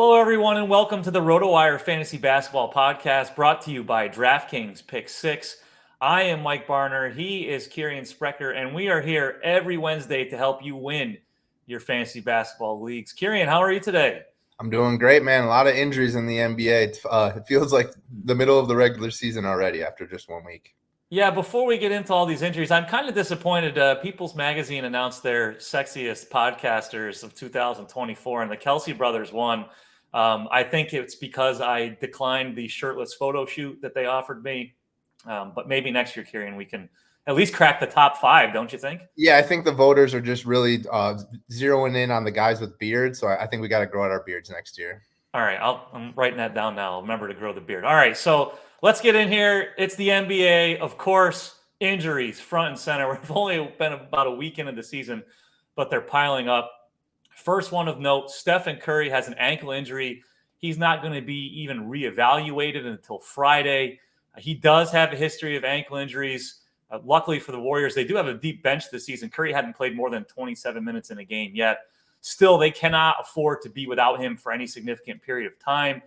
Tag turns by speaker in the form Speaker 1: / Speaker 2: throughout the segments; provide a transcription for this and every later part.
Speaker 1: Hello, everyone, and welcome to the RotoWire Fantasy Basketball Podcast, brought to you by DraftKings Pick6. I am Mike Barner. He is Kirien Sprecher, and we are here every Wednesday to help you win your fantasy basketball leagues. Kirien, how are you today?
Speaker 2: I'm doing great, man. A lot of injuries in the NBA. It feels like the middle of the regular season already after just 1 week.
Speaker 1: Yeah, before we get into all these injuries, I'm kind of disappointed. People's Magazine announced their sexiest podcasters of 2024, and the Kelsey brothers won. I think it's because I declined the shirtless photo shoot that they offered me. But maybe next year, Kirien, we can at least crack the top 5, don't you think?
Speaker 2: Yeah, I think the voters are just really zeroing in on the guys with beards. So I think we got to grow out our beards next year.
Speaker 1: All right, I'm writing that down now. I'll remember to grow the beard. All right, so let's get in here. It's the NBA. Of course, injuries front and center. We've only been about a week into the season, but they're piling up. First one of note, Stephen Curry has an ankle injury. He's not going to be even reevaluated until Friday. He does have a history of ankle injuries. Luckily for the Warriors, they do have a deep bench this season. Curry hadn't played more than 27 minutes in a game yet. Still, they cannot afford to be without him for any significant period of time.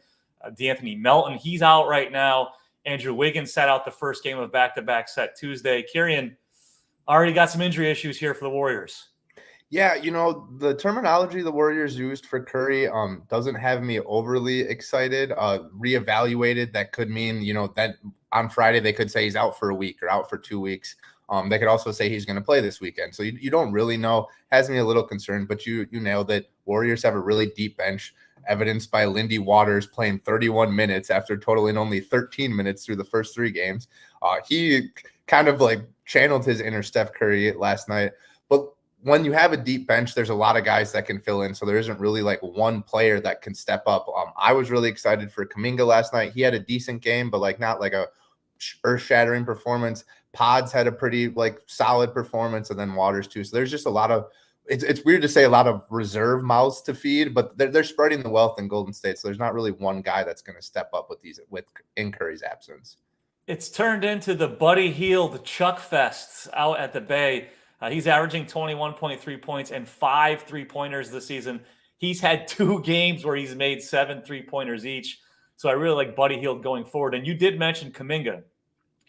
Speaker 1: D'Anthony Melton, he's out right now. Andrew Wiggins sat out the first game of back-to-back set Tuesday. Kirien already got some injury issues here for the Warriors.
Speaker 2: Yeah, the terminology the Warriors used for Curry doesn't have me overly excited. Reevaluated, that could mean, that on Friday they could say he's out for a week or out for 2 weeks. They could also say he's going to play this weekend. So you don't really know. Has me a little concerned, but you nailed it. Warriors have a really deep bench, evidenced by Lindy Waters playing 31 minutes after totaling only 13 minutes through the first 3 games. He kind of like channeled his inner Steph Curry last night. But when you have a deep bench, there's a lot of guys that can fill in. So there isn't really like one player that can step up. I was really excited for Kuminga last night. He had a decent game, but like not like a earth-shattering performance. Pods had a pretty like solid performance, and then Waters too. So there's just a lot of it's weird to say a lot of reserve mouths to feed, but they're spreading the wealth in Golden State. So there's not really one guy that's going to step up in Curry's absence.
Speaker 1: It's turned into the Buddy Hield Chuck Fests out at the Bay. He's averaging 21.3 points and 5 3-pointers this season. He's had 2 games where he's made 7 3-pointers each. So I really like Buddy Hield going forward. And you did mention Kuminga.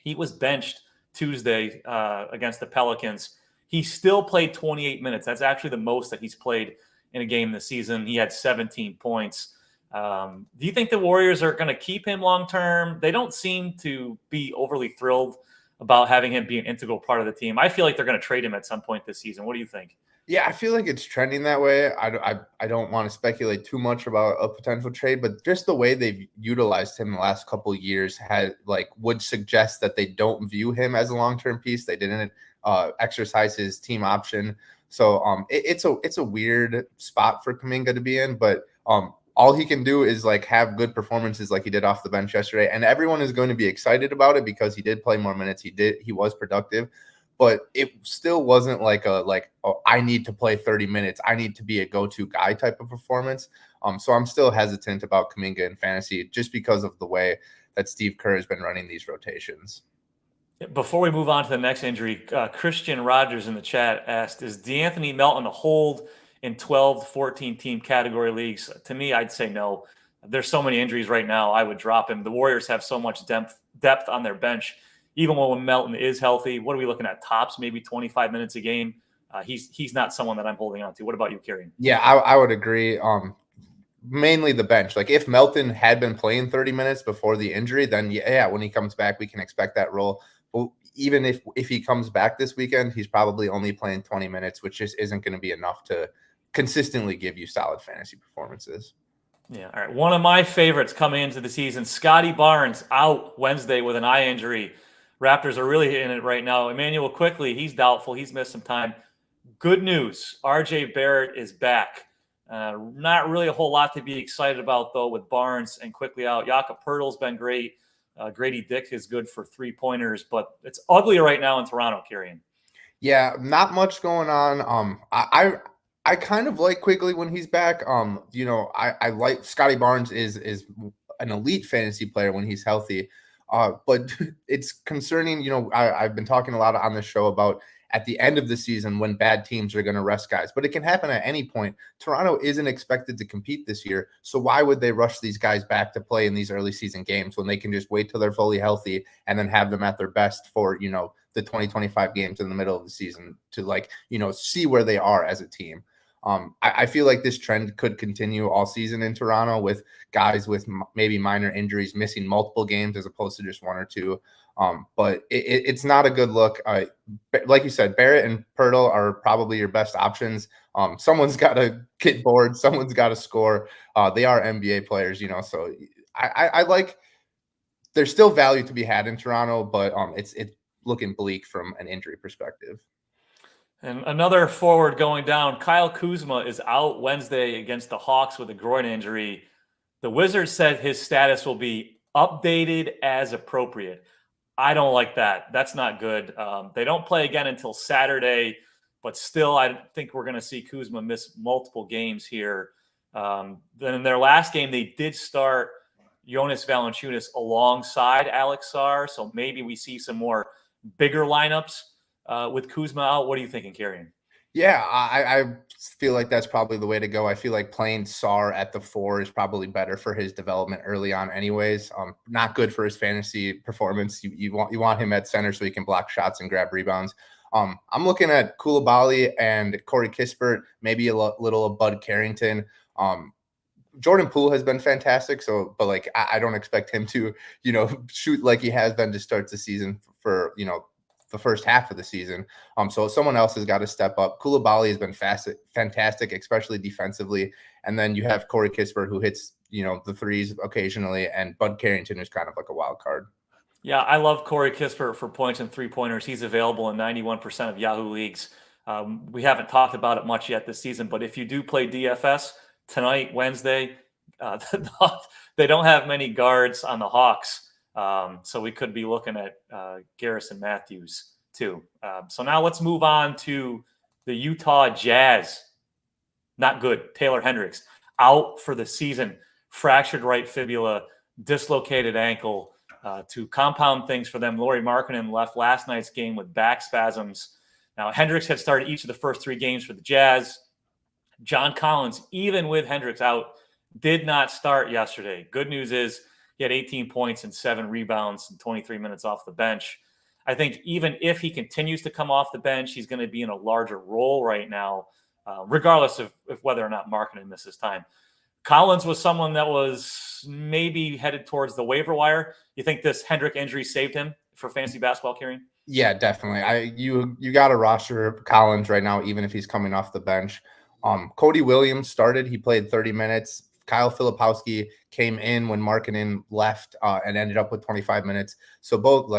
Speaker 1: He was benched Tuesday against the Pelicans. He still played 28 minutes. That's actually the most that he's played in a game this season. He had 17 points. Do you think the Warriors are going to keep him long-term? They don't seem to be overly thrilled about having him be an integral part of the team. I feel like they're going to trade him at some point this season. What do you think?
Speaker 2: Yeah, I feel like it's trending that way. I don't want to speculate too much about a potential trade, but just the way they've utilized him the last couple of years would suggest that they don't view him as a long-term piece. They didn't exercise his team option. So it's a weird spot for Kuminga to be in, but all he can do is like have good performances like he did off the bench yesterday, and everyone is going to be excited about it because he did play more minutes. He was productive. But it still wasn't like I need to play 30 minutes. I need to be a go-to guy type of performance. So I'm still hesitant about Kuminga in fantasy just because of the way that Steve Kerr has been running these rotations.
Speaker 1: Before we move on to the next injury, Christian Rogers in the chat asked, is D'Anthony Melton a hold in 12 to 14 team category leagues? To me, I'd say no. There's so many injuries right now. I would drop him. The Warriors have so much depth on their bench. Even when Melton is healthy, what are we looking at? Tops, maybe 25 minutes a game. He's not someone that I'm holding on to. What about you, Kirien?
Speaker 2: Yeah, I would agree. Mainly the bench. Like if Melton had been playing 30 minutes before the injury, then yeah, when he comes back, we can expect that role. But even if he comes back this weekend, he's probably only playing 20 minutes, which just isn't going to be enough to consistently give you solid fantasy performances.
Speaker 1: Yeah, all right. One of my favorites coming into the season, Scottie Barnes out Wednesday with an eye injury. Raptors are really in it right now. Emmanuel Quickly, he's doubtful. He's missed some time. Good news. RJ Barrett is back. Not really a whole lot to be excited about, though, with Barnes and Quickly out. Jakob Poeltl's been great. Grady Dick is good for 3-pointers, but it's ugly right now in Toronto, Kirien.
Speaker 2: Yeah, not much going on. I kind of like Quickly when he's back. I like Scottie Barnes is an elite fantasy player when he's healthy. But it's concerning, I've been talking a lot on this show about at the end of the season when bad teams are going to rest guys. But it can happen at any point. Toronto isn't expected to compete this year, so why would they rush these guys back to play in these early season games when they can just wait till they're fully healthy and then have them at their best for, the 2025 games in the middle of the season to see where they are as a team. I feel like this trend could continue all season in Toronto with guys with maybe minor injuries missing multiple games as opposed to just one or two. But it's not a good look. Like you said, Barrett and Pirtle are probably your best options. Someone's got to get bored. Someone's got to score. They are NBA players, so I like there's still value to be had in Toronto, but it's looking bleak from an injury perspective.
Speaker 1: And another forward going down, Kyle Kuzma is out Wednesday against the Hawks with a groin injury. The Wizards said his status will be updated as appropriate. I don't like that. That's not good. They don't play again until Saturday, but still, I think we're going to see Kuzma miss multiple games here. Then in their last game, they did start Jonas Valanciunas alongside Alex Sarr, so maybe we see some more bigger lineups with Kuzma out. What are you thinking, Kirien?
Speaker 2: Yeah, I feel like that's probably the way to go. I feel like playing Sarr at the 4 is probably better for his development early on anyways. Not good for his fantasy performance. You want him at center so he can block shots and grab rebounds. I'm looking at Coulibaly and Corey Kispert, maybe a little of Bud Carrington. Jordan Poole has been fantastic, but I don't expect him to, shoot like he has been to start the season for the first half of the season. So someone else has got to step up. Coulibaly has been fantastic, especially defensively. And then you have Corey Kispert, who hits, the threes occasionally, and Bud Carrington is kind of like a wild card.
Speaker 1: Yeah, I love Corey Kispert for points and three-pointers. He's available in 91% of Yahoo leagues. We haven't talked about it much yet this season, but if you do play DFS tonight, Wednesday, they don't have many guards on the Hawks. So we could be looking at Garrison Matthews too. So now let's move on to the Utah Jazz. Not good. Taylor Hendricks out for the season. Fractured right fibula, dislocated ankle. To compound things for them, Lauri Markkanen left last night's game with back spasms. Now, Hendricks had started each of the first 3 games for the Jazz. John Collins, even with Hendricks out, did not start yesterday. Good news is he had 18 points and 7 rebounds and 23 minutes off the bench. I think even if he continues to come off the bench, he's going to be in a larger role right now, regardless of whether or not Markkanen misses time. Collins was someone that was maybe headed towards the waiver wire. You think this Hendrick injury saved him for fantasy basketball, Kirien?
Speaker 2: Yeah, definitely. You got to roster Collins right now, even if he's coming off the bench. Cody Williams started. He played 30 minutes. Kyle Filipowski came in when Markkanen left and ended up with 25 minutes. So both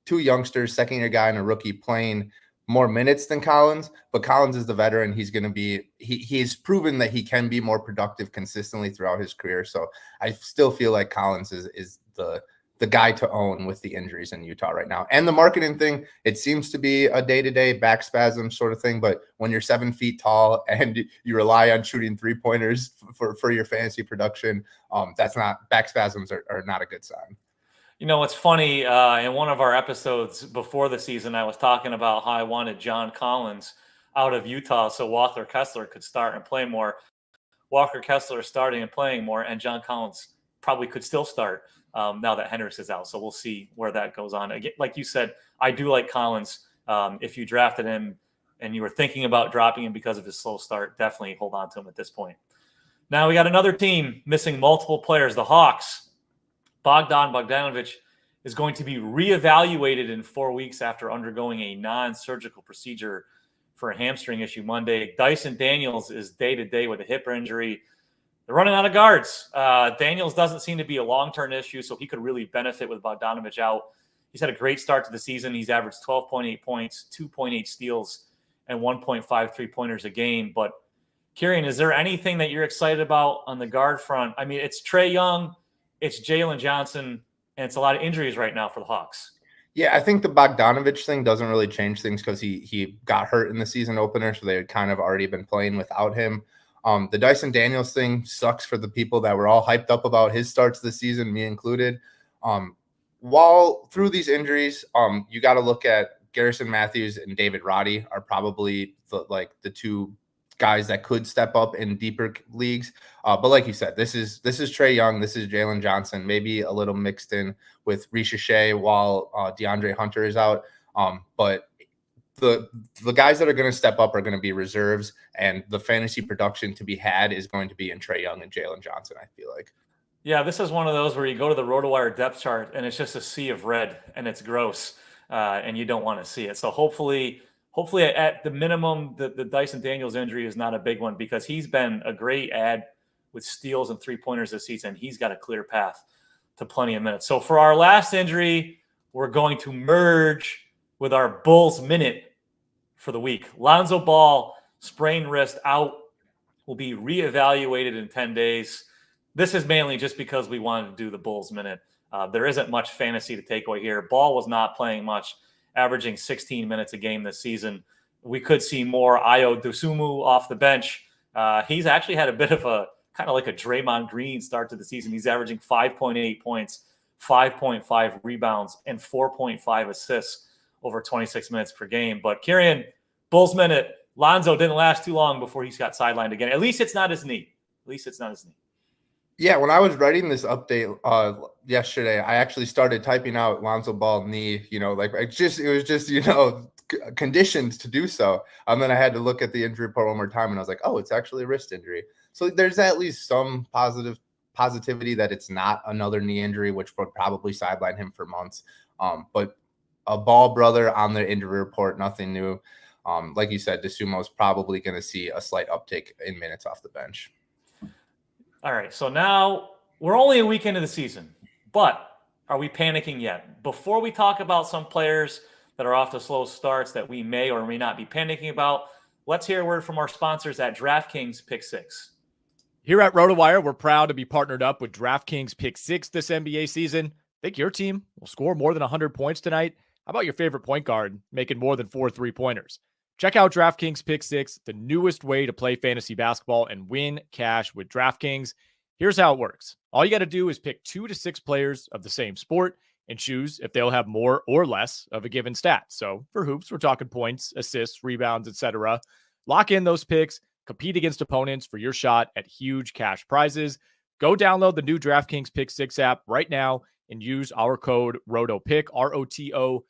Speaker 2: 2 youngsters, second-year guy and a rookie, playing more minutes than Collins, but Collins is the veteran. He's going to be he's proven that he can be more productive consistently throughout his career. So I still feel like Collins is the guy to own with the injuries in Utah right now. And the Markkanen thing, it seems to be a day-to-day back spasm sort of thing, but when you're 7 feet tall and you rely on shooting 3-pointers for your fantasy production, that's not, back spasms are not a good sign.
Speaker 1: It's funny. In one of our episodes before the season, I was talking about how I wanted John Collins out of Utah so Walker Kessler could start and play more. Walker Kessler is starting and playing more, and John Collins probably could still start now that Hendricks is out. So we'll see where that goes on. Again, like you said, I do like Collins. If you drafted him and you were thinking about dropping him because of his slow start, definitely hold on to him at this point. Now we got another team missing multiple players, the Hawks. Bogdanovic is going to be reevaluated in 4 weeks after undergoing a non-surgical procedure for a hamstring issue Monday. Dyson Daniels is day-to-day with a hip injury. They're running out of guards. Daniels doesn't seem to be a long-term issue, so he could really benefit with Bogdanovic out. He's had a great start to the season. He's averaged 12.8 points, 2.8 steals, and 1.5 three-pointers a game. But, Kirien, is there anything that you're excited about on the guard front? I mean, it's Trae Young, it's Jalen Johnson, and it's a lot of injuries right now for the Hawks.
Speaker 2: Yeah, I think the Bogdanovic thing doesn't really change things because he got hurt in the season opener, so they had kind of already been playing without him. The Dyson Daniels thing sucks for the people that were all hyped up about his starts this season, me included. While through these injuries, you got to look at Garrison Matthews and David Roddy are probably the two guys that could step up in deeper leagues. But like you said, this is Trae Young, this is Jalen Johnson, maybe a little mixed in with Ricochet while DeAndre Hunter is out. But the guys that are going to step up are going to be reserves, and the fantasy production to be had is going to be in Trae Young and Jalen Johnson, I feel like.
Speaker 1: Yeah, this is one of those where you go to the RotoWire depth chart and it's just a sea of red and it's gross, and you don't want to see it. So hopefully at the minimum, the Dyson Daniels injury is not a big one, because he's been a great add with steals and three-pointers this season. He's got a clear path to plenty of minutes. So for our last injury, we're going to merge with our Bulls minute for the week. Lonzo Ball, sprained wrist, out, will be reevaluated in 10 days. This is mainly just because we wanted to do the Bulls minute. There isn't much fantasy to take away here. Ball was not playing much, averaging 16 minutes a game this season. We could see more Ayo Dosunmu off the bench. He's actually had a bit of a kind of like a Draymond Green start to the season. He's averaging 5.8 points, 5.5 rebounds, and 4.5 assists over 26 minutes per game. But Kirien, Bulls minute, Lonzo didn't last too long before he got sidelined again. At least it's not his knee.
Speaker 2: Yeah, when I was writing this update yesterday, I actually started typing out Lonzo Ball knee, it was just conditioned to do so. And then I had to look at the injury report one more time, and I was like, oh, it's actually a wrist injury. So there's at least some positivity that it's not another knee injury, which would probably sideline him for months. But a Ball brother on the injury report, nothing new. Like you said, Dosunmu is probably going to see a slight uptick in minutes off the bench.
Speaker 1: All right, so now we're only a week into the season, but are we panicking yet? Before we talk about some players that are off to slow starts that we may or may not be panicking about, let's hear a word from our sponsors at DraftKings Pick6.
Speaker 3: Here at RotoWire, we're proud to be partnered up with DraftKings Pick6 this NBA season. Think your team will score more than 100 points tonight? How about your favorite point guard making more than 4 3-pointers? Check out DraftKings Pick6, the newest way to play fantasy basketball and win cash with DraftKings. Here's how it works. All you got to do is pick 2 to 6 players of the same sport and choose if they'll have more or less of a given stat. So for hoops, we're talking points, assists, rebounds, etc. Lock in those picks, compete against opponents for your shot at huge cash prizes. Go download the new DraftKings Pick6 app right now and use our code ROTOPICK, ROTOPICK.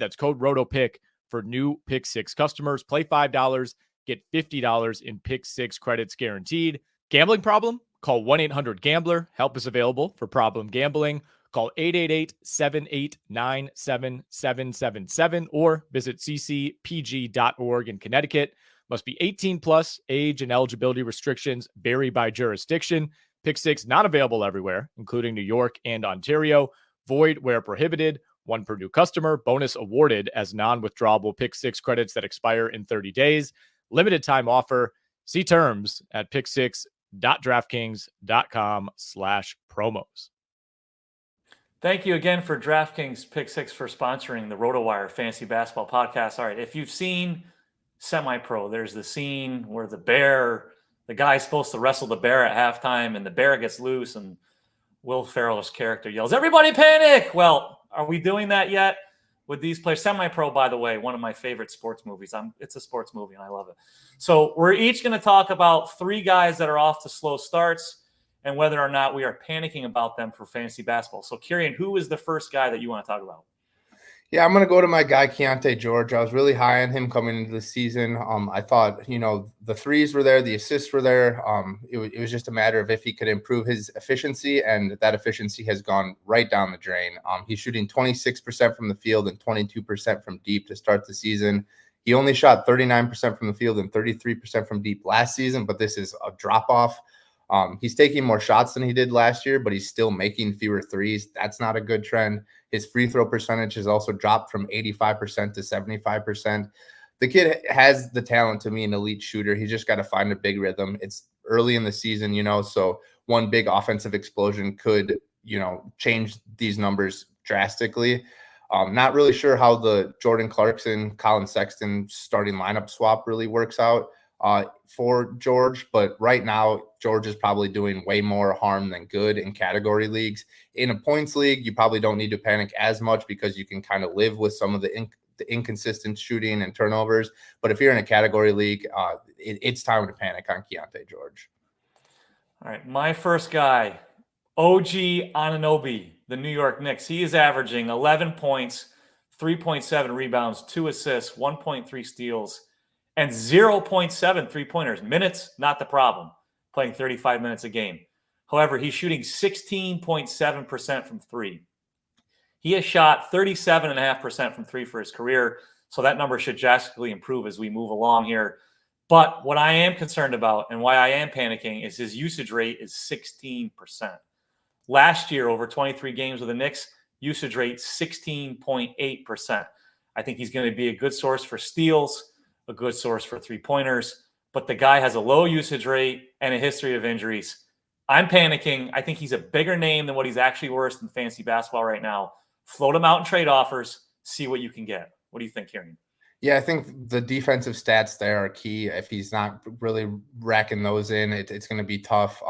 Speaker 3: That's code ROTOPICK for new Pick6 customers. Play $5, get $50 in Pick6 credits guaranteed. Gambling problem? Call 1-800-GAMBLER. Help is available for problem gambling. Call 888-789-7777 or visit ccpg.org in Connecticut. Must be 18 plus. Age and eligibility restrictions vary by jurisdiction. Pick6 not available everywhere, including New York and Ontario. Void where prohibited. 1 per new customer. Bonus awarded as non-withdrawable Pick6 credits that expire in 30 days. Limited time offer. See terms at pick6.draftkings.com/promos.
Speaker 1: Thank you again for DraftKings Pick6 for sponsoring the RotoWire Fantasy Basketball Podcast. All right, if you've seen Semi-Pro, there's the scene where the guy's supposed to wrestle the bear at halftime, and the bear gets loose, and Will Ferrell's character yells, "Everybody panic!" Well, are we doing that yet with these players? Semi-Pro, by the way, one of my favorite sports movies. It's a sports movie, and I love it. So we're each going to talk about 3 guys that are off to slow starts and whether or not we are panicking about them for fantasy basketball. So, Kirien, who is the first guy that you want to talk about?
Speaker 2: Yeah, I'm going to go to my guy, Keyonte George. I was really high on him coming into the season. I thought, the threes were there, the assists were there. It was just a matter of if he could improve his efficiency, and that efficiency has gone right down the drain. He's shooting 26% from the field and 22% from deep to start the season. He only shot 39% from the field and 33% from deep last season, but this is a drop-off. He's taking more shots than he did last year, but he's still making fewer threes. That's not a good trend. His free throw percentage has also dropped from 85% to 75%. The kid has the talent to be an elite shooter. He's just got to find a big rhythm. It's early in the season, so one big offensive explosion could, change these numbers drastically. Not really sure how the Jordan Clarkson, Colin Sexton starting lineup swap really works out. for George, but right now George is probably doing way more harm than good in category leagues. In a points league, you probably don't need to panic as much because you can kind of live with some of the inconsistent shooting and turnovers. But if you're in a category league, it's time to panic on Keyonte George.
Speaker 1: All right, my first guy, OG Anunoby, the New York Knicks. He is averaging 11 points, 3.7 rebounds, 2 assists, 1.3 steals, and 0.7 three-pointers. Minutes, not the problem, playing 35 minutes a game. However, he's shooting 16.7% from three. He has shot 37.5% from three for his career, so that number should drastically improve as we move along here. But what I am concerned about and why I am panicking is his usage rate is 16%. Last year, over 23 games with the Knicks, usage rate 16.8%. I think he's going to be a good source for steals, a good source for three-pointers, but the guy has a low usage rate and a history of injuries. I'm panicking. I think he's a bigger name than what he's actually worth in fantasy basketball right now. Float him out in trade offers, see what you can get. What do you think, Kirien?
Speaker 2: Yeah, I think the defensive stats there are key. If he's not really racking those in, it's going to be tough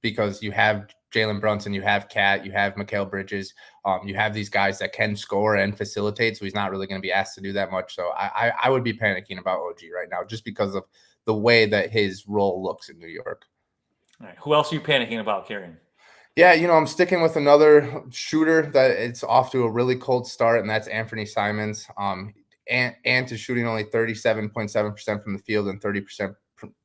Speaker 2: because you have Jalen Brunson, you have Cat, you have Mikal Bridges, you have these guys that can score and facilitate, so he's not really going to be asked to do that much. So I would be panicking about OG right now just because of the way that his role looks in New York.
Speaker 1: All right, who else are you panicking about, Kirien?
Speaker 2: Yeah, I'm sticking with another shooter that it's off to a really cold start, and that's Anfernee Simons. Ant is shooting only 37.7% from the field and 30%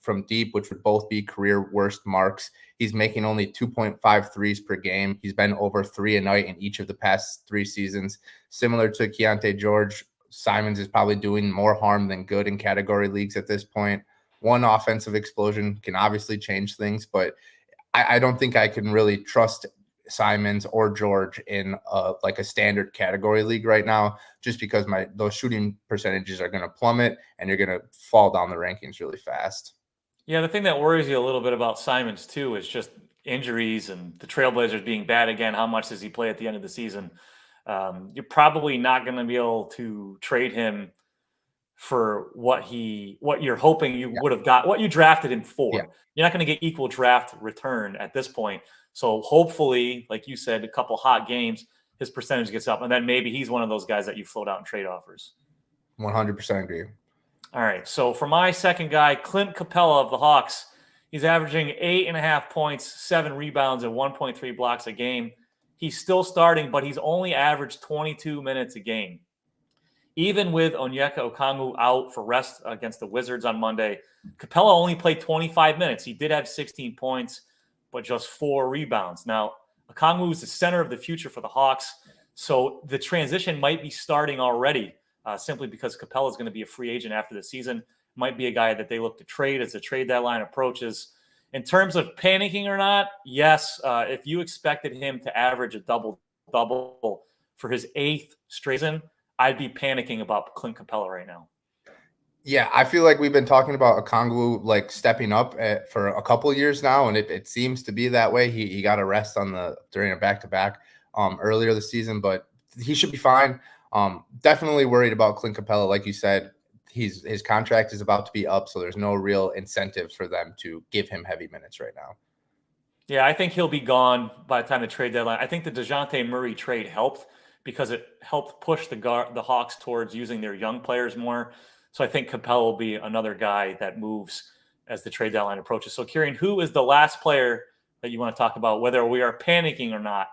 Speaker 2: from deep, which would both be career worst marks. He's making only 2.5 threes per game. He's been over 3 a night in each of the past 3 seasons. Similar to Keyonte George, Simons is probably doing more harm than good in category leagues at this point. One offensive explosion can obviously change things, but I don't think I can really trust Simons or George in like a standard category league right now, just because those shooting percentages are going to plummet and you're going to fall down the rankings really fast.
Speaker 1: Yeah, the thing that worries you a little bit about Simons too is just injuries and the Trailblazers being bad again. How much does he play at the end of the season? You're probably not going to be able to trade him for what you're hoping you would have got, what you drafted him for.
Speaker 2: Yeah.
Speaker 1: You're not going to get equal draft return at this point. So hopefully, like you said, a couple hot games, his percentage gets up, and then maybe he's one of those guys that you float out in trade offers.
Speaker 2: 100% agree.
Speaker 1: All right. So for my second guy, Clint Capela of the Hawks, he's averaging 8.5 points, 7 rebounds, and 1.3 blocks a game. He's still starting, but he's only averaged 22 minutes a game. Even with Onyeka Okongwu out for rest against the Wizards on Monday, Capela only played 25 minutes. He did have 16 points, but just 4 rebounds. Now, Okongwu is the center of the future for the Hawks, so the transition might be starting already simply because Capela is going to be a free agent after the season. Might be a guy that they look to trade as the trade deadline approaches. In terms of panicking or not, yes, if you expected him to average a double-double for his 8th straight season, I'd be panicking about Clint Capela right now.
Speaker 2: Yeah, I feel like we've been talking about Okongwu like stepping up for a couple of years now, and it seems to be that way. He got a rest during a back-to-back earlier this season, but he should be fine. Definitely worried about Clint Capela, like you said. His contract is about to be up, so there's no real incentive for them to give him heavy minutes right now.
Speaker 1: Yeah, I think he'll be gone by the time the trade deadline. I think the DeJounte Murray trade helped because it helped push the Hawks towards using their young players more. So I think Capela will be another guy that moves as the trade deadline approaches. So, Kirien, who is the last player that you want to talk about, whether we are panicking or not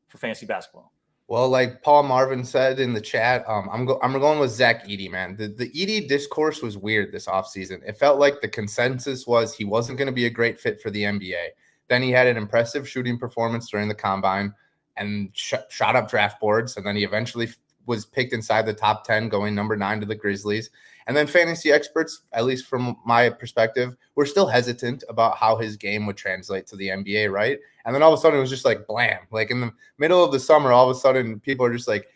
Speaker 1: for fantasy basketball?
Speaker 2: Well, like Paul Marvin said in the chat, I'm going with Zach Edey, man. The Edey discourse was weird this offseason. It felt like the consensus was he wasn't going to be a great fit for the NBA. Then he had an impressive shooting performance during the combine and shot up draft boards, and then he eventually was picked inside the top 10, going number 9 to the Grizzlies. And then fantasy experts, at least from my perspective, were still hesitant about how his game would translate to the NBA, right? And then all of a sudden it was just like blam. Like in the middle of the summer, all of a sudden people are just like,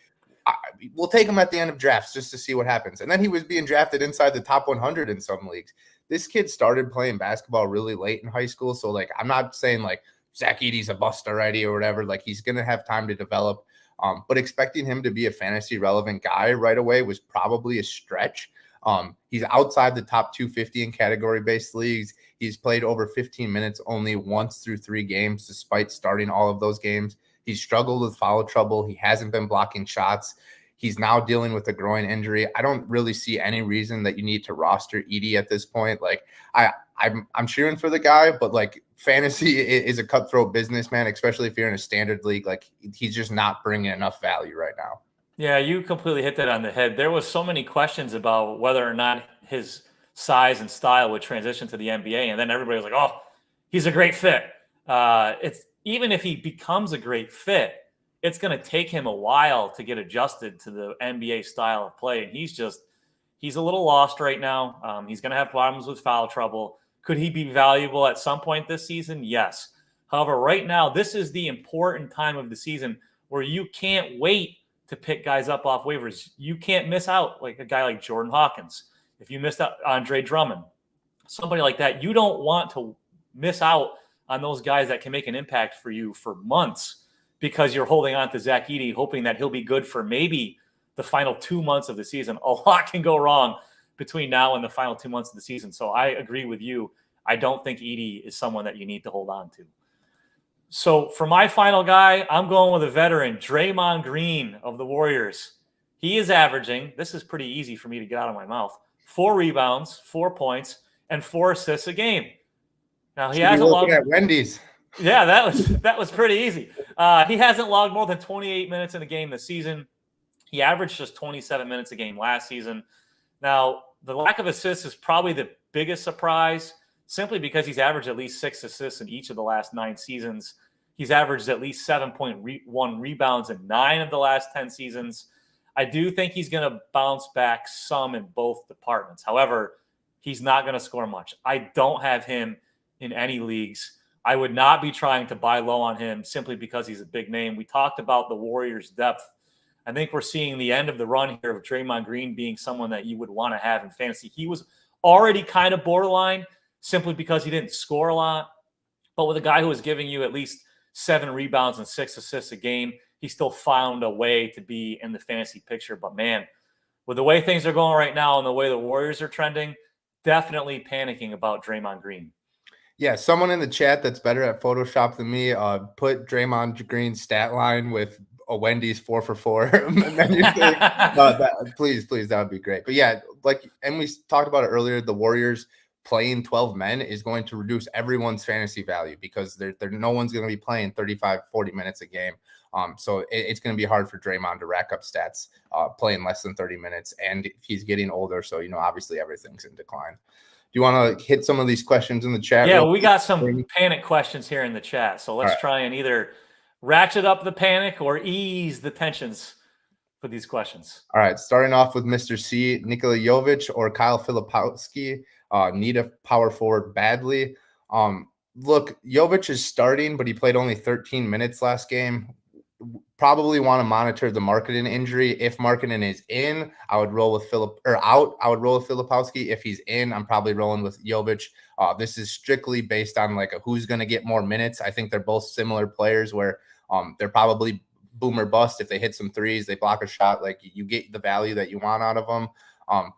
Speaker 2: we'll take him at the end of drafts just to see what happens. And then he was being drafted inside the top 100 in some leagues. This kid started playing basketball really late in high school. So like, I'm not saying like Zach Edey's a bust already or whatever. Like he's going to have time to develop. But expecting him to be a fantasy relevant guy right away was probably a stretch. He's outside the top 250 in category-based leagues. He's played over 15 minutes only once through 3 games, despite starting all of those games. He's struggled with foul trouble. He hasn't been blocking shots. He's now dealing with a groin injury. I don't really see any reason that you need to roster Edey at this point. Like I'm cheering for the guy, but like fantasy is a cutthroat business, man, especially if you're in a standard league. Like he's just not bringing enough value right now.
Speaker 1: Yeah, you completely hit that on the head. There was so many questions about whether or not his size and style would transition to the NBA, and then everybody was like, "Oh, he's a great fit." It's even if he becomes a great fit, it's going to take him a while to get adjusted to the NBA style of play, and he's a little lost right now. He's going to have problems with foul trouble. Could he be valuable at some point this season? Yes. However, right now, this is the important time of the season where you can't wait to pick guys up off waivers. You can't miss out like a guy like Jordan Hawkins. If you missed out Andre Drummond, somebody like that, you don't want to miss out on those guys that can make an impact for you for months because you're holding on to Zach Edey, hoping that he'll be good for maybe the final 2 months of the season. A lot can go wrong between now and the final 2 months of the season. So I agree with you. I don't think Edey is someone that you need to hold on to. So for my final guy, I'm going with a veteran, Draymond Green of the Warriors. He is averaging, this is pretty easy for me to get out of my mouth, 4 rebounds, 4 points, and 4 assists a game. Now he hasn't logged
Speaker 2: at Wendy's.
Speaker 1: Yeah, that was pretty easy. He hasn't logged more than 28 minutes in a game this season. He averaged just 27 minutes a game last season. Now, the lack of assists is probably the biggest surprise, simply because he's averaged at least 6 assists in each of the last 9 seasons. He's averaged at least 7.1 rebounds in 9 of the last 10 seasons. I do think he's going to bounce back some in both departments. However, he's not going to score much. I don't have him in any leagues. I would not be trying to buy low on him simply because he's a big name. We talked about the Warriors' depth. I think we're seeing the end of the run here of Draymond Green being someone that you would want to have in fantasy. He was already kind of borderline simply because he didn't score a lot. But with a guy who was giving you at least 7 rebounds and 6 assists a game, he still found a way to be in the fantasy picture. But man, with the way things are going right now and the way the Warriors are trending, definitely panicking about Draymond Green.
Speaker 2: Yeah, someone in the chat that's better at Photoshop than me, put Draymond Green's stat line with a Wendy's 4 for 4 menu thing. Please, that would be great. But yeah, and we talked about it earlier, the Warriors playing 12 men is going to reduce everyone's fantasy value because no one's going to be playing 35, 40 minutes a game. So it's going to be hard for Draymond to rack up stats playing less than 30 minutes. And he's getting older. So, obviously everything's in decline. Do you want to hit some of these questions in the chat?
Speaker 1: Yeah, we got some panic questions here in the chat. So let's try and either ratchet up the panic or ease the tensions for these questions.
Speaker 2: All right. Starting off with Mr. C, Nikola Jovic or Kyle Filipowski. Need a power forward badly. Look, Jovic is starting, but he played only 13 minutes last game. Probably want to monitor the Markkanen injury. If Markkanen is in, I would roll with I would roll with Filipowski. If he's in, I'm probably rolling with Jovic. This is strictly based on who's going to get more minutes. I think they're both similar players where they're probably boom or bust. If they hit some threes, they block a shot, you get the value that you want out of them.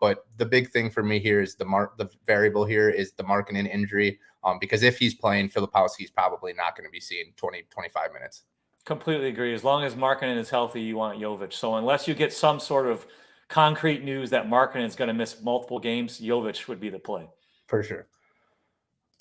Speaker 2: But the big thing for me here is the variable here is the Markkanen injury. Because if he's playing, Filipowski's probably not going to be seeing 20, 25 minutes.
Speaker 1: Completely agree. As long as Markkanen is healthy, you want Jovic. So unless you get some sort of concrete news that Markkanen is going to miss multiple games, Jovic would be the play.
Speaker 2: For sure.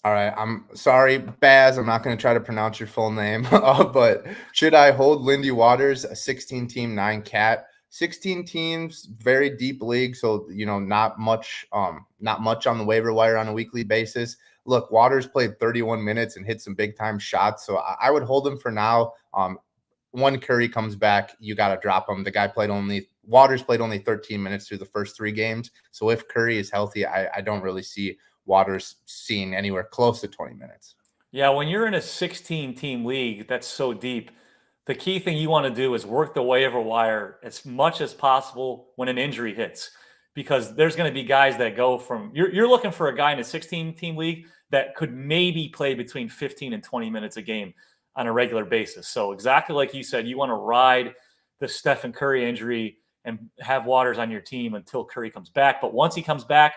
Speaker 2: All right. I'm sorry, Baz. I'm not going to try to pronounce your full name. But should I hold Lindy Waters, a 16-team 9-cat? 16 teams, very deep league. So, not much on the waiver wire on a weekly basis. Look, Waters played 31 minutes and hit some big-time shots, so I would hold him for now. When Curry comes back, you got to drop him. Waters played only 13 minutes through the first 3 games, so if Curry is healthy, I don't really see Waters seeing anywhere close to 20 minutes.
Speaker 1: Yeah, when you're in a 16-team league that's so deep, the key thing you want to do is work the waiver wire as much as possible when an injury hits, because there's going to be guys that go from you're looking for a guy in a 16-team league that could maybe play between 15 and 20 minutes a game on a regular basis. So exactly like you said, you want to ride the Stephen Curry injury and have Waters on your team until Curry comes back. But once he comes back,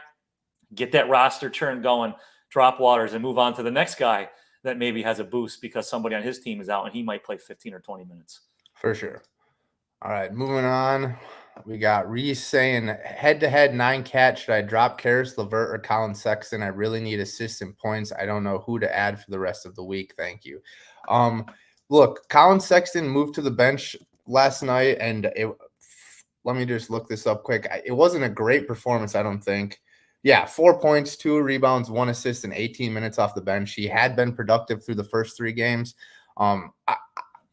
Speaker 1: get that roster churn going, drop Waters, and move on to the next guy that maybe has a boost because somebody on his team is out and he might play 15 or 20 minutes.
Speaker 2: For sure. All right, moving on. We got Reese saying head-to-head 9 cat. Should I drop Karis LeVert or Colin Sexton? I really need assists and points. I don't know who to add for the rest of the week. Thank you. Look, Colin Sexton moved to the bench last night, and let me just look this up quick. It wasn't a great performance, I don't think. Yeah, 4 points, 2 rebounds, 1 assist in 18 minutes off the bench. He had been productive through the first 3 games.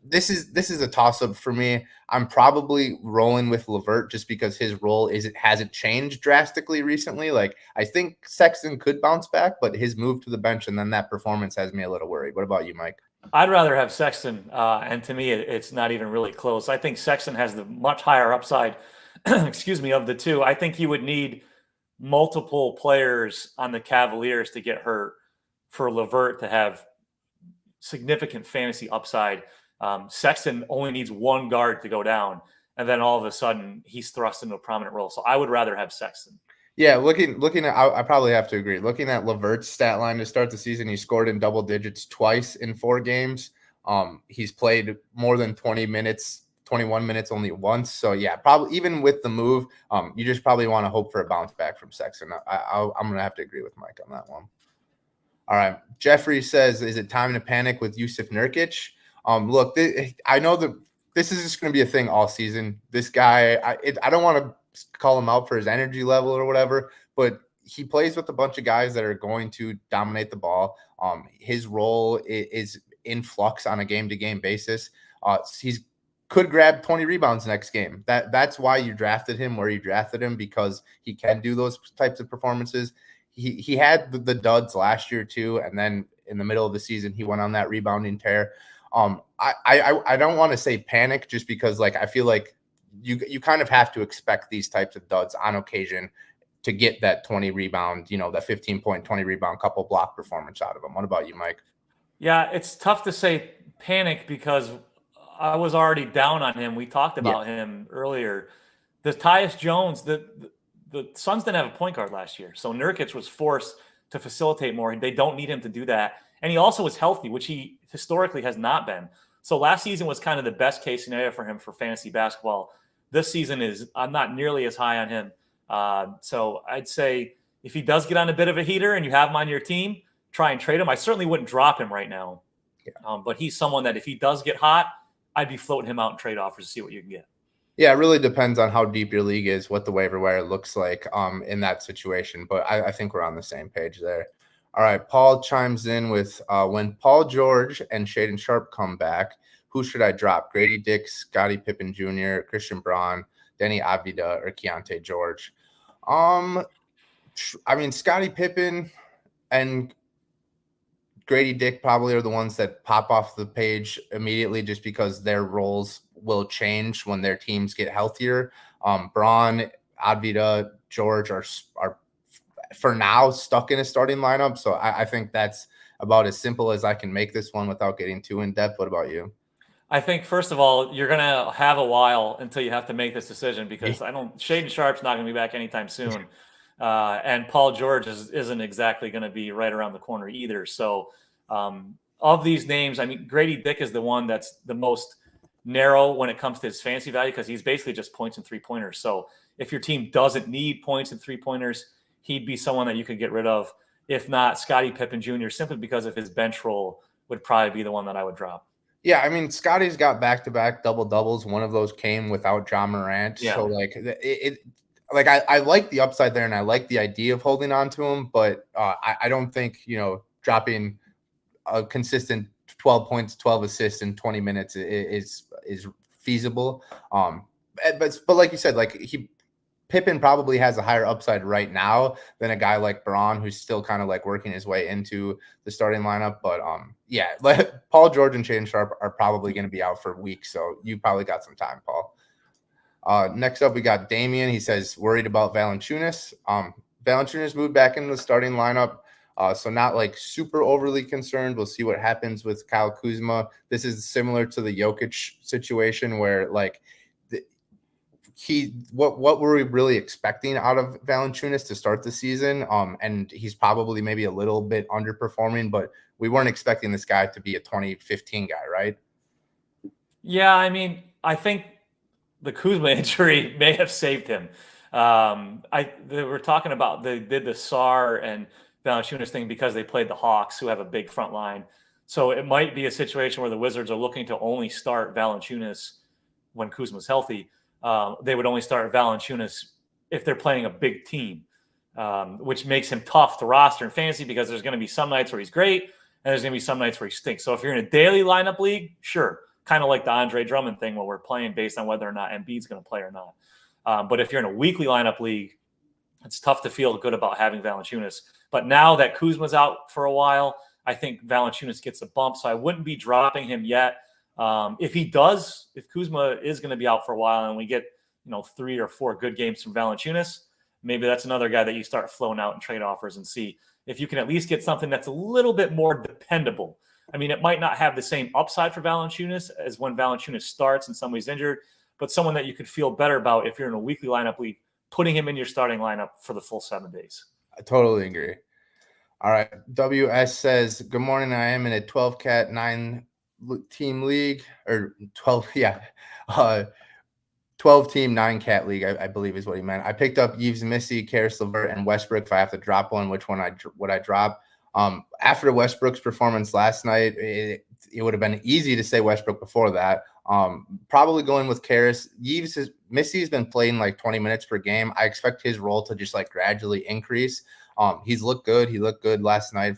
Speaker 2: This is a toss-up for me. I'm probably rolling with LeVert just because his role hasn't changed drastically recently. Like, I think Sexton could bounce back, but his move to the bench and then that performance has me a little worried. What about you, Mike?
Speaker 1: I'd rather have Sexton, and to me, it's not even really close. I think Sexton has the much higher upside, excuse me, of the two. I think you would need multiple players on the Cavaliers to get hurt for LeVert to have significant fantasy upside. Sexton only needs 1 guard to go down, and then all of a sudden he's thrust into a prominent role. So I would rather have Sexton.
Speaker 2: Yeah, looking at, I probably have to agree. Looking at LeVert's stat line to start the season, he scored in double digits twice in 4 games. He's played more than 20 minutes, 21 minutes only once. So yeah, probably even with the move, you just probably want to hope for a bounce back from Sexton. I'm gonna have to agree with Mike on that one. All right, Jeffrey says, is it time to panic with Yusuf Nurkic? Look, I know that this is just going to be a thing all season. This guy, I don't want to call him out for his energy level or whatever, but he plays with a bunch of guys that are going to dominate the ball. His role is in flux on a game-to-game basis. He's could grab 20 rebounds next game. That's why you drafted him where you drafted him, because he can do those types of performances. He had the duds last year too, and then in the middle of the season he went on that rebounding tear. I don't want to say panic just because, like, I feel like you kind of have to expect these types of duds on occasion to get that 20 rebound, that 15 point, 20 rebound, couple block performance out of him. What about you, Mike?
Speaker 1: Yeah, it's tough to say panic because I was already down on him. We talked about him earlier. The Tyus Jones, the Suns didn't have a point guard last year, so Nurkic was forced to facilitate more. They don't need him to do that. And he also was healthy, which he historically has not been. So last season was kind of the best case scenario for him for fantasy basketball. This season I'm not nearly as high on him. So I'd say if he does get on a bit of a heater and you have him on your team, try and trade him. I certainly wouldn't drop him right now. Yeah. But he's someone that if he does get hot, I'd be floating him out in trade offers to see what you can get.
Speaker 2: Yeah, it really depends on how deep your league is, what the waiver wire looks like in that situation. But I think we're on the same page there. All right, Paul chimes in with when Paul George and Shaedon Sharpe come back, who should I drop? Grady Dick, Scottie Pippen Jr., Christian Braun, Denny Avdija, or Keyonte George? I mean, Scottie Pippen and Grady Dick probably are the ones that pop off the page immediately just because their roles will change when their teams get healthier. Braun, Avdija, George are for now stuck in a starting lineup. So I think that's about as simple as I can make this one without getting too in depth. What about you?
Speaker 1: I think, first of all, you're going to have a while until you have to make this decision because Shaedon Sharpe's not going to be back anytime soon. And Paul George isn't exactly going to be right around the corner either. So of these names, I mean, Grady Dick is the one that's the most narrow when it comes to his fantasy value because he's basically just points and 3-pointers. So if your team doesn't need points and 3-pointers, he'd be someone that you could get rid of. If not, Scottie Pippen Jr., simply because of his bench role, would probably be the one that I would drop.
Speaker 2: Yeah, I mean, Scottie's got back-to-back double-doubles. One of those came without John Morant. Yeah. So, like, I like the upside there, and I like the idea of holding on to him, but I don't think, dropping a consistent 12 points, 12 assists in 20 minutes is feasible. But like you said, Pippen probably has a higher upside right now than a guy like Braun, who's still kind of like working his way into the starting lineup. But Paul George and Shaedon Sharpe are probably going to be out for weeks. So you probably got some time, Paul. Next up, we got Damian. He says, worried about Valanciunas. Valanciunas moved back into the starting lineup. So not like super overly concerned. We'll see what happens with Kyle Kuzma. This is similar to the Jokic situation where what were we really expecting out of Valanciunas to start the season? And he's probably maybe a little bit underperforming, but we weren't expecting this guy to be a 2015 guy, right?
Speaker 1: Yeah, I mean, I think the Kuzma injury may have saved him. They were talking about they did the Sar and Valanciunas thing because they played the Hawks, who have a big front line. So it might be a situation where the Wizards are looking to only start Valanciunas when Kuzma's healthy. They would only start Valanciunas if they're playing a big team, which makes him tough to roster in fantasy because there's going to be some nights where he's great and there's going to be some nights where he stinks. So if you're in a daily lineup league, sure, kind of like the Andre Drummond thing where we're playing based on whether or not Embiid's going to play or not. But if you're in a weekly lineup league, it's tough to feel good about having Valanciunas. But now that Kuzma's out for a while, I think Valanciunas gets a bump. So I wouldn't be dropping him yet. If Kuzma is going to be out for a while and we get 3 or 4 good games from Valanciunas, maybe that's another guy that you start flowing out in trade offers and see if you can at least get something that's a little bit more dependable. I mean, it might not have the same upside for Valanciunas as when Valanciunas starts and somebody's injured, but someone that you could feel better about if you're in a weekly lineup league, putting him in your starting lineup for the full 7 days.
Speaker 2: I totally agree. All right. WS says, good morning. I am in a 12-cat 9-team league or 12. Yeah. 12-team 9-cat league, I believe is what he meant. I picked up Yves Missy, Karis LeVert, and Westbrook. If I have to drop one, which one would I drop? After Westbrook's performance last night, it would have been easy to say Westbrook before that. Probably going with Karis. Missy's been playing like 20 minutes per game. I expect his role to just like gradually increase. He's looked good. He looked good last night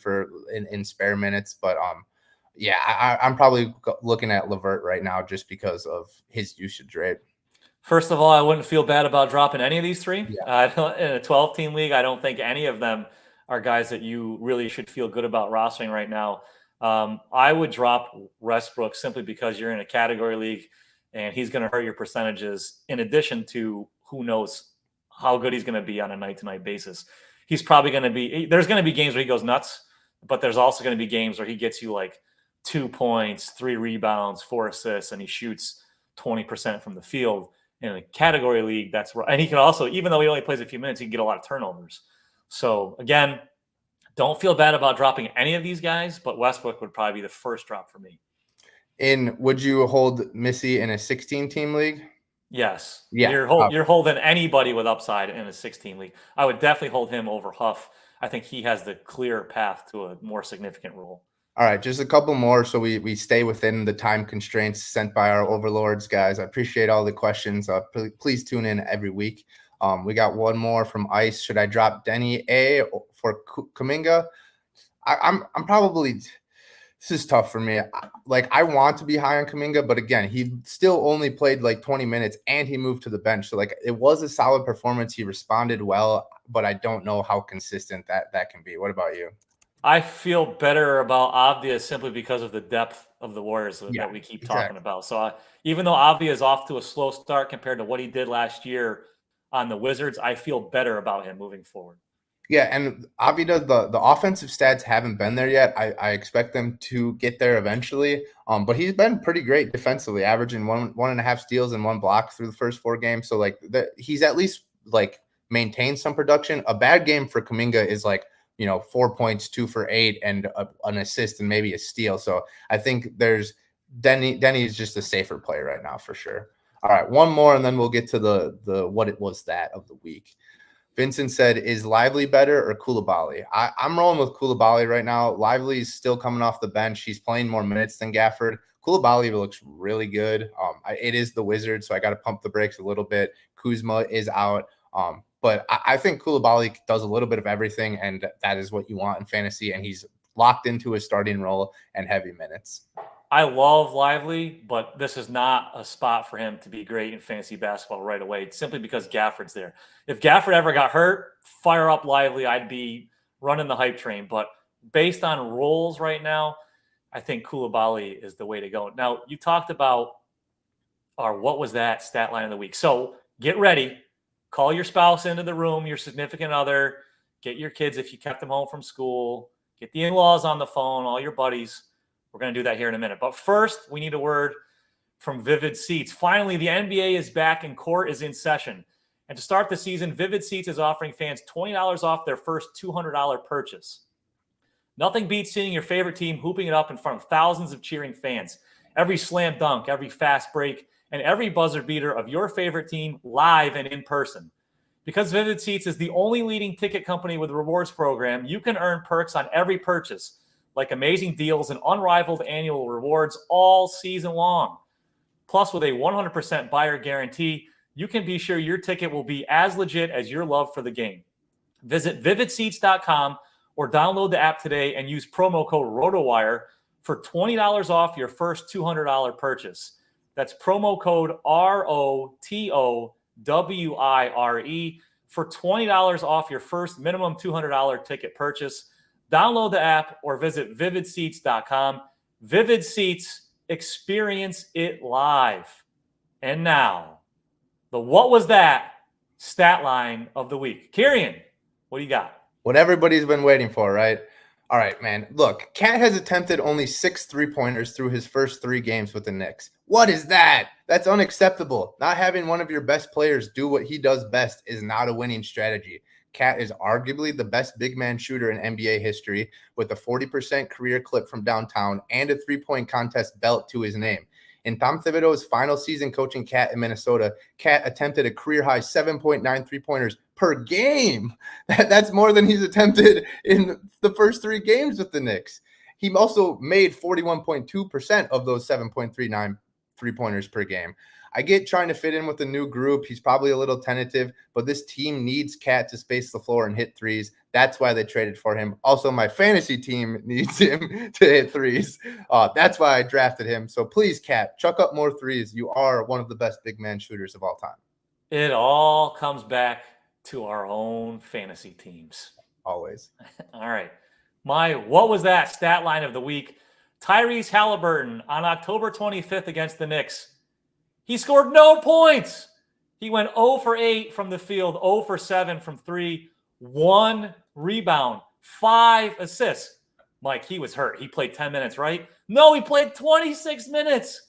Speaker 2: in spare minutes, but yeah, I'm probably looking at LeVert right now just because of his usage rate.
Speaker 1: First of all, I wouldn't feel bad about dropping any of these 3.
Speaker 2: Yeah.
Speaker 1: In a 12-team league, I don't think any of them are guys that you really should feel good about rostering right now. I would drop Westbrook simply because you're in a category league and he's going to hurt your percentages in addition to who knows how good he's going to be on a night-to-night basis. He's probably going to be – there's going to be games where he goes nuts, but there's also going to be games where he gets you like 2 points, 3 rebounds, 4 assists, and he shoots 20% from the field. In a category league, that's right. And he can also, even though he only plays a few minutes, he can get a lot of turnovers. So again, don't feel bad about dropping any of these guys, but Westbrook would probably be the first drop for me.
Speaker 2: Would you hold Missy in a 16-team league?
Speaker 1: Yes.
Speaker 2: Yeah.
Speaker 1: You're holding anybody with upside in a 16 league. I would definitely hold him over Huff. I think he has the clear path to a more significant role.
Speaker 2: All right, just a couple more so we stay within the time constraints sent by our overlords, guys. I appreciate all the questions. Please tune in every week. We got one more from Ice. Should I drop Denny A for Kuminga? I'm probably – this is tough for me. I want to be high on Kuminga, but again, he still only played like 20 minutes and he moved to the bench. So it was a solid performance. He responded well, but I don't know how consistent that can be. What about you?
Speaker 1: I feel better about Avdia simply because of the depth of the Warriors that we keep talking about. So even though Avdia is off to a slow start compared to what he did last year on the Wizards, I feel better about him moving forward.
Speaker 2: Yeah, and Avdia, the offensive stats haven't been there yet. I expect them to get there eventually. But he's been pretty great defensively, averaging 1.5 steals and 1 block through the first 4 games. So he's at least maintained some production. A bad game for Kuminga is 4 points, 2 for 8, and an assist and maybe a steal. So I think Denny is just a safer play right now for sure. All right, one more, and then we'll get to the what it was that of the week. Vincent said, is Lively better or Koulibaly? I'm rolling with Koulibaly right now. Lively is still coming off the bench. He's playing more minutes than Gafford. Koulibaly looks really good. It is the Wizards, so I got to pump the brakes a little bit. Kuzma is out. But I think Koulibaly does a little bit of everything, and that is what you want in fantasy, and he's locked into his starting role and heavy minutes.
Speaker 1: I love Lively, but this is not a spot for him to be great in fantasy basketball right away. It's simply because Gafford's there. If Gafford ever got hurt, fire up Lively. I'd be running the hype train. But based on roles right now, I think Koulibaly is the way to go. Now, you talked about what was that stat line of the week. So get ready. Call your spouse into the room, your significant other. Get your kids if you kept them home from school. Get the in-laws on the phone, all your buddies. We're going to do that here in a minute. But first, we need a word from Vivid Seats. Finally, the NBA is back and court is in session. And to start the season, Vivid Seats is offering fans $20 off their first $200 purchase. Nothing beats seeing your favorite team hooping it up in front of thousands of cheering fans. Every slam dunk, every fast break, and every buzzer beater of your favorite team live and in person. Because Vivid Seats is the only leading ticket company with a rewards program, you can earn perks on every purchase, like amazing deals and unrivaled annual rewards all season long. Plus, with a 100% buyer guarantee, you can be sure your ticket will be as legit as your love for the game. Visit vividseats.com or download the app today and use promo code RotoWire for $20 off your first $200 purchase. That's promo code ROTOWIRE for $20 off your first minimum $200 ticket purchase. Download the app or visit vividseats.com. Vivid Seats, experience it live. And now, the What Was That stat line of the week. Kirien, what do you got?
Speaker 2: What everybody's been waiting for, right? All right, man. Look, Cat has attempted only 6 3-pointers through his first 3 games with the Knicks. What is that? That's unacceptable. Not having one of your best players do what he does best is not a winning strategy. Cat is arguably the best big man shooter in NBA history with a 40% career clip from downtown and a 3-point contest belt to his name. In Tom Thibodeau's final season coaching Cat in Minnesota, Cat attempted a career-high 7.9 3-pointers per game. That's more than he's attempted in the first 3 games with the Knicks. He also made 41.2% of those 7.39 3-pointers per game. I get trying to fit in with a new group. He's probably a little tentative, but this team needs Cat to space the floor and hit threes. That's why they traded for him. Also, my fantasy team needs him to hit threes. That's why I drafted him. So please, Cat, chuck up more threes. You are one of the best big man shooters of all time.
Speaker 1: It all comes back to our own fantasy teams.
Speaker 2: Always.
Speaker 1: All right. My What Was That stat line of the week. Tyrese Halliburton on October 25th against the Knicks. He scored no points. He went 0 for 8 from the field, 0 for 7 from 3, 1 rebound, 5 assists. Mike, he was hurt. He played 10 minutes, right? No, he played 26 minutes.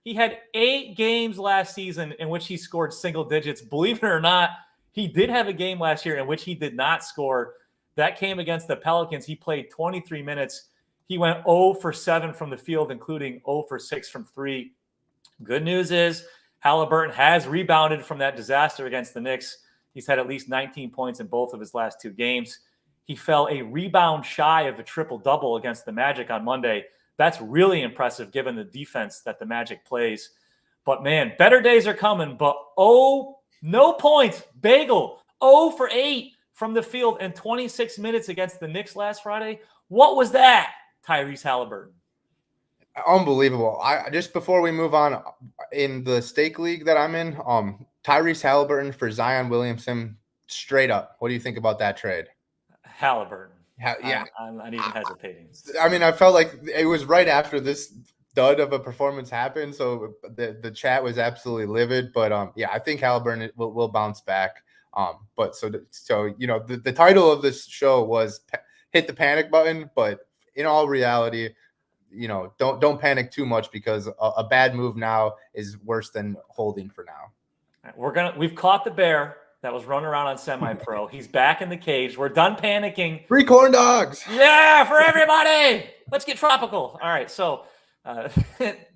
Speaker 1: He had 8 games last season in which he scored single digits. Believe it or not, he did have a game last year in which he did not score. That came against the Pelicans. He played 23 minutes. He went 0 for 7 from the field, including 0 for 6 from 3. Good news is Halliburton has rebounded from that disaster against the Knicks. He's had at least 19 points in both of his last 2 games. He fell a rebound shy of a triple-double against the Magic on Monday. That's really impressive given the defense that the Magic plays. But, man, better days are coming. But, no points. Bagel, 0 for 8 from the field in 26 minutes against the Knicks last Friday. What was that, Tyrese Halliburton?
Speaker 2: Unbelievable. I just before we move on, in the stake league that I'm in, Tyrese Halliburton for Zion Williamson, straight up. What do you think about that trade?
Speaker 1: Halliburton.
Speaker 2: Yeah.
Speaker 1: I'm not even hesitating.
Speaker 2: I mean, I felt like it was right after this dud of a performance happened, so the chat was absolutely livid. But yeah, I think Halliburton will bounce back. But so you know, the title of this show was Hit the Panic Button, but in all reality, you know, don't panic too much because a bad move now is worse than holding for now.
Speaker 1: We've caught the bear that was running around on semi-pro. He's back in the cage. We're done panicking.
Speaker 2: Free corn dogs.
Speaker 1: Yeah, for everybody. Let's get tropical. All right. So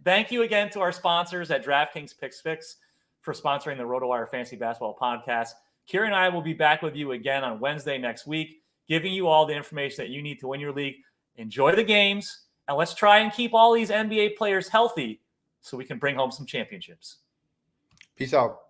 Speaker 1: thank you again to our sponsors at DraftKings Pick6 for sponsoring the RotoWire Fantasy Basketball Podcast. Kirien and I will be back with you again on Wednesday next week, giving you all the information that you need to win your league. Enjoy the games. And let's try and keep all these NBA players healthy so we can bring home some championships.
Speaker 2: Peace out.